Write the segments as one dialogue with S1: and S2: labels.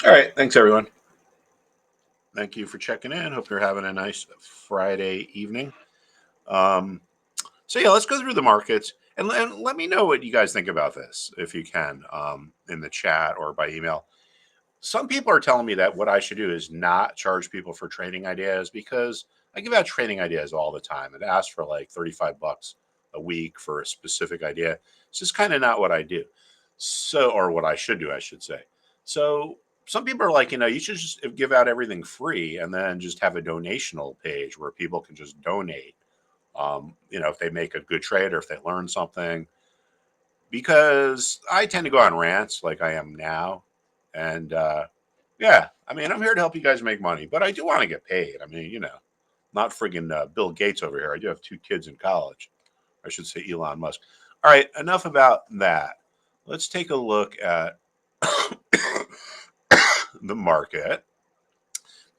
S1: All right. Thanks, everyone. Thank you for checking in. Hope you're having a nice Friday evening. Um, yeah, let's go through the markets and let me know what you guys think about this if you can in the chat or by email. Some people are telling me that what I should do is not charge people for training ideas because I give out training ideas all the time and ask for like 35 bucks a week for a specific idea. It's just kind of not what I do. So, or what I should do, I should say. So, some people are like, you should just give out everything free and then just have a donational page where people can just donate. If they make a good trade or if they learn something, because I tend to go on rants like I am now. And yeah, I mean, I'm here to help you guys make money, but I do want to get paid. I mean, not friggin' Bill Gates over here. I do have two kids in college. I should say Elon Musk. All right, enough about that. Let's take a look at the market.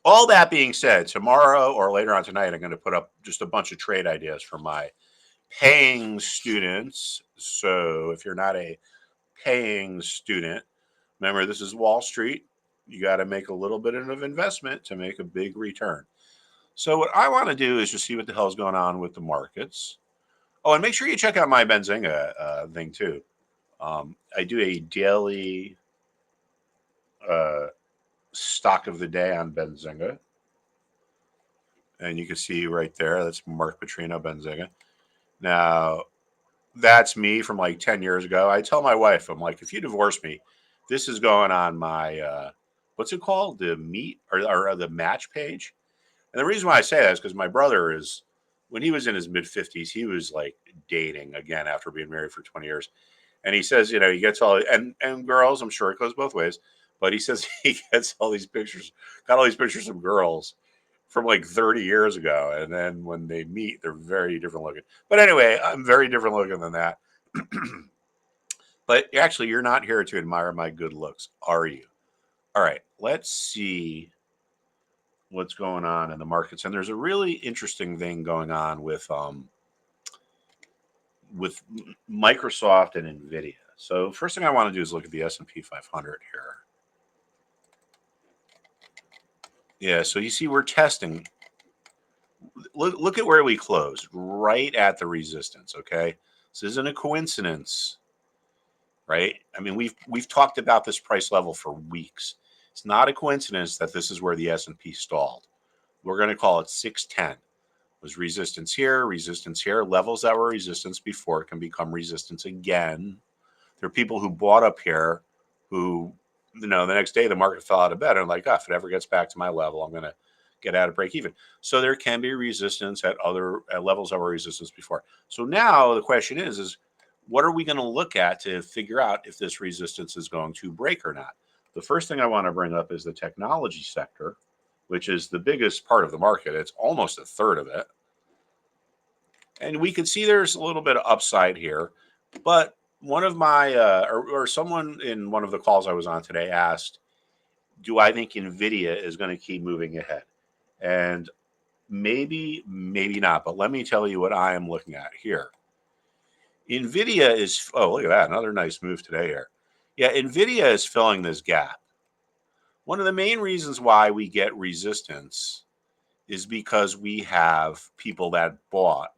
S1: All that being said, tomorrow or later on tonight, I'm going to put up just a bunch of trade ideas for my paying students. So if you're not a paying student, remember this is Wall Street. You got to make a little bit of an investment to make a big return. So what I want to do is just see what the hell's going on with the markets. Oh, and make sure you check out my Benzinga thing too. I do a daily uh, stock of the day on Benzinga, and you can see right there that's Mark Petrino Benzinga. Now that's me from like 10 years ago. I tell my wife, I'm like, if you divorce me, this is going on my what's it called, the meet or the match page. And the reason why I say that is because my brother is, when he was in his mid 50s, he was like dating again after being married for 20 years. And he says, he gets all, and girls, I'm sure it goes both ways, but he says he gets all these pictures, got all these pictures of girls from like 30 years ago. And then when they meet, they're very different looking. But anyway, I'm very different looking than that. But actually, you're not here to admire my good looks, are you? All right, let's see what's going on in the markets. And there's a really interesting thing going on with Microsoft and Nvidia. So first thing I want to do is look at the S&P 500 here. Yeah, so you see we're testing. Look at where we closed, right at the resistance. Okay, this isn't a coincidence, right? I mean, we've talked about this price level for weeks. It's not a coincidence that this is where the S&P stalled. We're going to call it 610. Was resistance here. Levels that were resistance before can become resistance again. There are people who bought up here who, the next day the market fell out of bed and like, oh, if it ever gets back to my level, I'm going to get out of break even. So there can be resistance at levels that were resistance before. So now the question is what are we going to look at to figure out if this resistance is going to break or not? The first thing I want to bring up is the technology sector, which is the biggest part of the market. It's almost a third of it. And we can see there's a little bit of upside here. But one of my, or someone in one of the calls I was on today asked, do I think NVIDIA is going to keep moving ahead? And maybe not. But let me tell you what I am looking at here. NVIDIA is, oh, look at that. Another nice move today here. Yeah, NVIDIA is filling this gap. One of the main reasons why we get resistance is because we have people that bought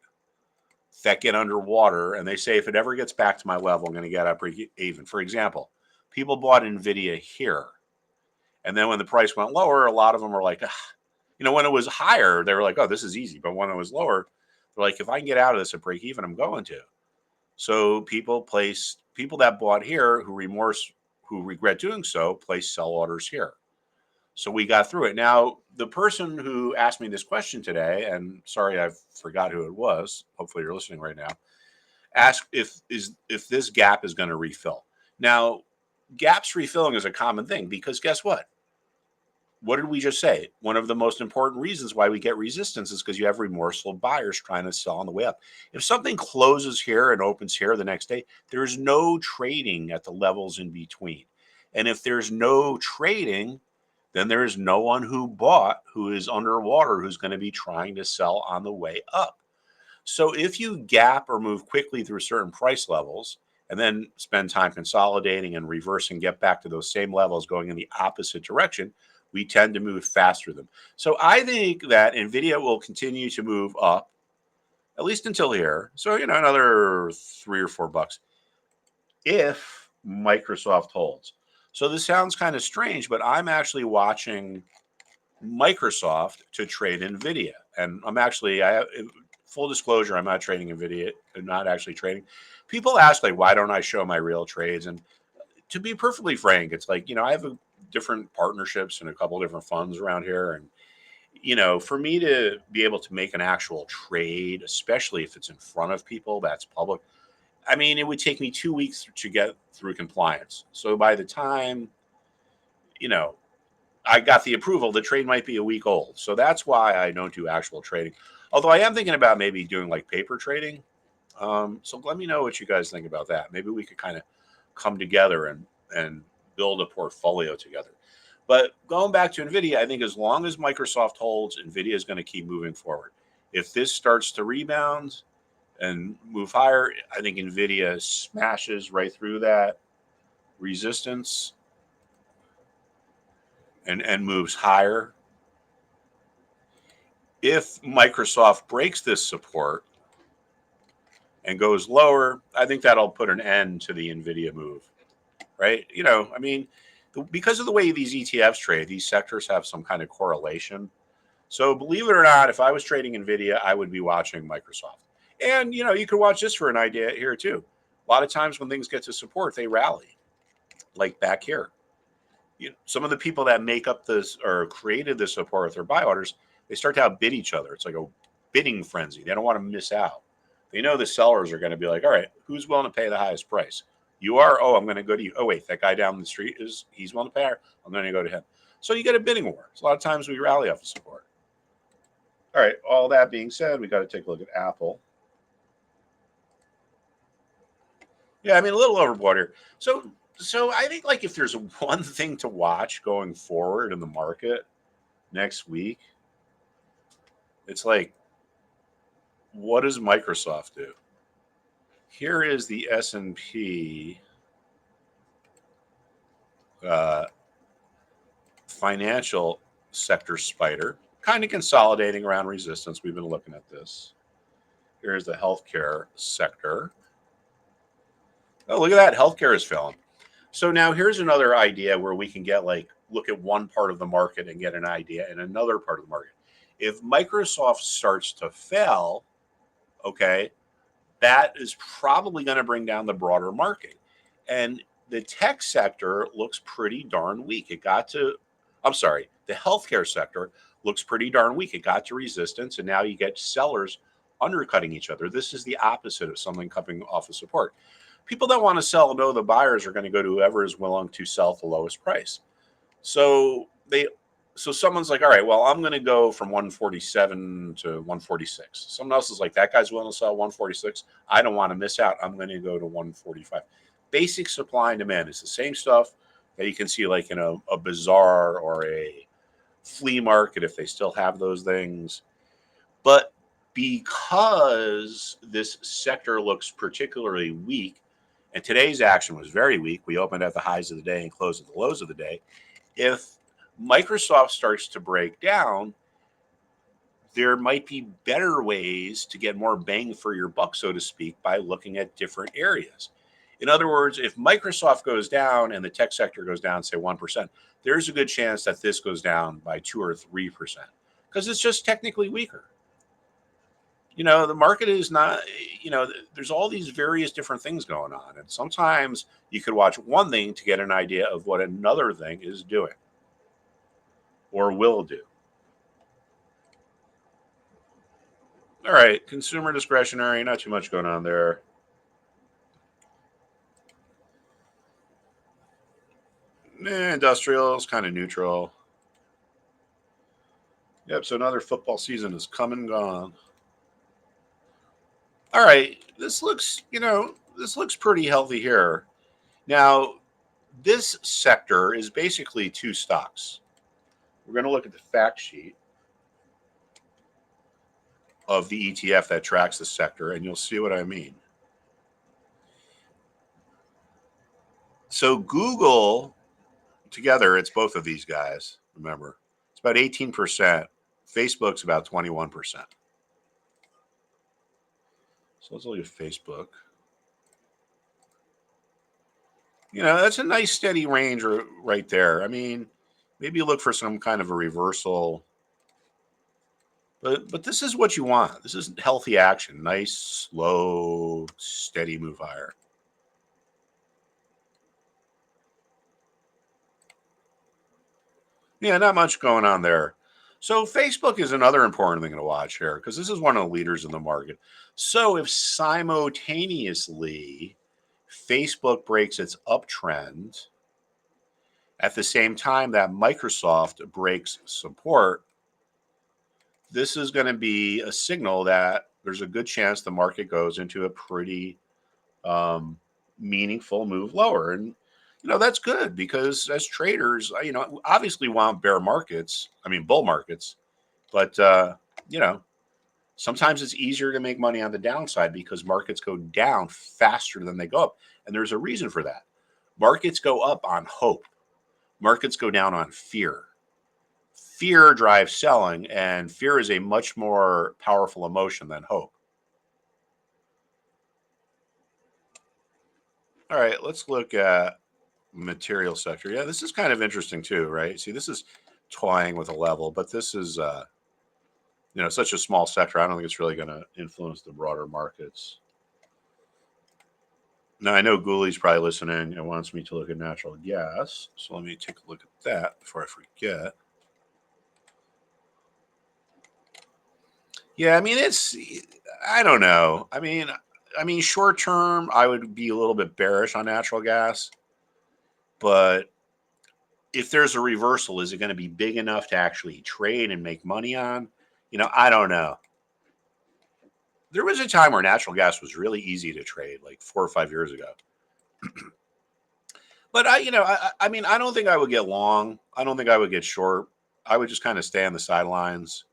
S1: that get underwater and they say, if it ever gets back to my level, I'm going to get up even. For example, people bought NVIDIA here. And then when the price went lower, a lot of them were like, when it was higher, they were like, oh, this is easy. But when it was lower, they're like, if I can get out of this at break even, I'm going to. So people that bought here who regret doing so, place sell orders here. So we got through it. Now, the person who asked me this question today, and sorry, I forgot who it was. Hopefully you're listening right now. Ask if this gap is going to refill. Now, gaps refilling is a common thing because guess what? What did we just say? One of the most important reasons why we get resistance is because you have remorseful buyers trying to sell on the way up. If something closes here and opens here the next day, there's no trading at the levels in between. And if there's no trading, then there is no one who bought who is underwater who's going to be trying to sell on the way up. So if you gap or move quickly through certain price levels and then spend time consolidating and reversing, get back to those same levels going in the opposite direction, we tend to move faster than them. So I think that Nvidia will continue to move up at least until here. So, another $3 or $4 if Microsoft holds. So this sounds kind of strange, but I'm actually watching Microsoft to trade Nvidia. And full disclosure, I'm not trading Nvidia. I'm not actually trading. People ask, like, why don't I show my real trades? And to be perfectly frank, it's like, I have different partnerships and a couple different funds around here. And, for me to be able to make an actual trade, especially if it's in front of people, that's public. I mean, it would take me 2 weeks to get through compliance. So by the time, you know, I got the approval, the trade might be a week old. So that's why I don't do actual trading. Although I am thinking about maybe doing like paper trading. So let me know what you guys think about that. Maybe we could kind of come together and build a portfolio together. But going back to Nvidia, I think as long as Microsoft holds, Nvidia is going to keep moving forward. If this starts to rebound and move higher, I think Nvidia smashes right through that resistance and moves higher. If Microsoft breaks this support and goes lower, I think that'll put an end to the Nvidia move, right? I mean, because of the way these ETFs trade, these sectors have some kind of correlation. So believe it or not, if I was trading Nvidia, I would be watching Microsoft. And you could watch this for an idea here too. A lot of times when things get to support, they rally, like back here. Some of the people that make up this or created this support with their buy orders, they start to outbid each other. It's like a bidding frenzy. They don't want to miss out. They know the sellers are going to be like, all right, who's willing to pay the highest price? You are. Oh, I'm going to go to you. Oh, wait, that guy down the street he's willing to pay her. I'm going to go to him. So you get a bidding war. So a lot of times we rally off of support. All right. All that being said, we got to take a look at Apple. Yeah, I mean, a little overbought here. So I think, like, if there's one thing to watch going forward in the market next week, it's like, what does Microsoft do? Here is the S&P financial sector spider, kind of consolidating around resistance. We've been looking at this. Here's the healthcare sector. Oh, look at that. Healthcare is falling. So now here's another idea where we can get, like, look at one part of the market and get an idea in another part of the market. If Microsoft starts to fail, okay, that is probably going to bring down the broader market. And the tech sector looks pretty darn weak. The healthcare sector looks pretty darn weak. It got to resistance, and now you get sellers undercutting each other. This is the opposite of something coming off of support. People that want to sell know the buyers are going to go to whoever is willing to sell at the lowest price. So someone's like, all right, well, I'm going to go from 147 to 146. Someone else is like, that guy's willing to sell 146. I don't want to miss out. I'm going to go to 145. Basic supply and demand is the same stuff that you can see like in a bazaar or a flea market if they still have those things. But because this sector looks particularly weak, and today's action was very weak, we opened at the highs of the day and closed at the lows of the day. If Microsoft starts to break down, there might be better ways to get more bang for your buck, so to speak, by looking at different areas. In other words, if Microsoft goes down and the tech sector goes down, say 1%, there's a good chance that this goes down by 2 or 3% because it's just technically weaker. The market is not, there's all these various different things going on. And sometimes you could watch one thing to get an idea of what another thing is doing or will do. All right, consumer discretionary, not too much going on there. Industrial is kind of neutral. Yep, so another football season is come and gone. All right, this looks pretty healthy here. Now, this sector is basically two stocks. We're going to look at the fact sheet of the ETF that tracks the sector, and you'll see what I mean. So Google together, it's both of these guys. Remember, it's about 18%. Facebook's about 21%. So let's look at Facebook. You know, that's a nice steady range right there. I mean, maybe you look for some kind of a reversal. But this is what you want. This is healthy action. Nice, slow, steady move higher. Yeah, not much going on there. So Facebook is another important thing to watch here because this is one of the leaders in the market. So if simultaneously Facebook breaks its uptrend at the same time that Microsoft breaks support, this is going to be a signal that there's a good chance the market goes into a pretty meaningful move lower. And, you know, that's good because as traders, you know, obviously want bull markets, but, you know, sometimes it's easier to make money on the downside because markets go down faster than they go up. And there's a reason for that. Markets go up on hope, markets go down on fear. Fear drives selling, and fear is a much more powerful emotion than hope. All right, let's look at material sector. Yeah, this is kind of interesting too, right? See, this is toying with a level, but this is you know, such a small sector. I don't think it's really going to influence the broader markets. Now I know Gooley's probably listening and wants me to look at natural gas, so let me take a look at that before I forget. Yeah, I mean I don't know. I mean short term I would be a little bit bearish on natural gas, but if there's a reversal, is it going to be big enough to actually trade and make money on? You know, I don't know. There was a time where natural gas was really easy to trade, like 4 or 5 years ago. But I mean, I don't think I would get long. I don't think I would get short. I would just kind of stay on the sidelines.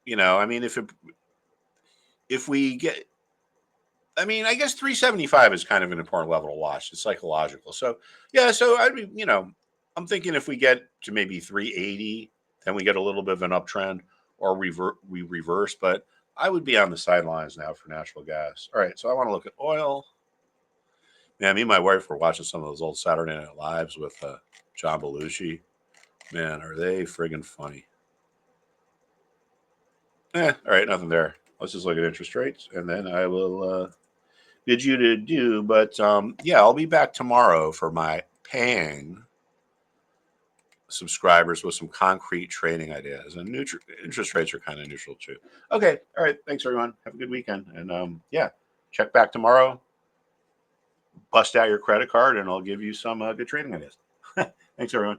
S1: You know, I mean, if we get, I mean, I guess 375 is kind of an important level to watch. It's psychological. So yeah, so I mean, you know, I'm thinking if we get to maybe 380, then we get a little bit of an uptrend, or we reverse. But I would be on the sidelines now for natural gas. All right, so I want to look at oil. Man, me and my wife were watching some of those old Saturday Night Lives with John Belushi. Man, are they friggin' funny? All right, nothing there. Let's just look at interest rates, and then I will bid you to do. But yeah, I'll be back tomorrow for my paying subscribers with some concrete trading ideas. And interest rates are kind of neutral too. Okay, all right. Thanks, everyone. Have a good weekend. And yeah, check back tomorrow. Bust out your credit card, and I'll give you some good trading ideas. Thanks, everyone.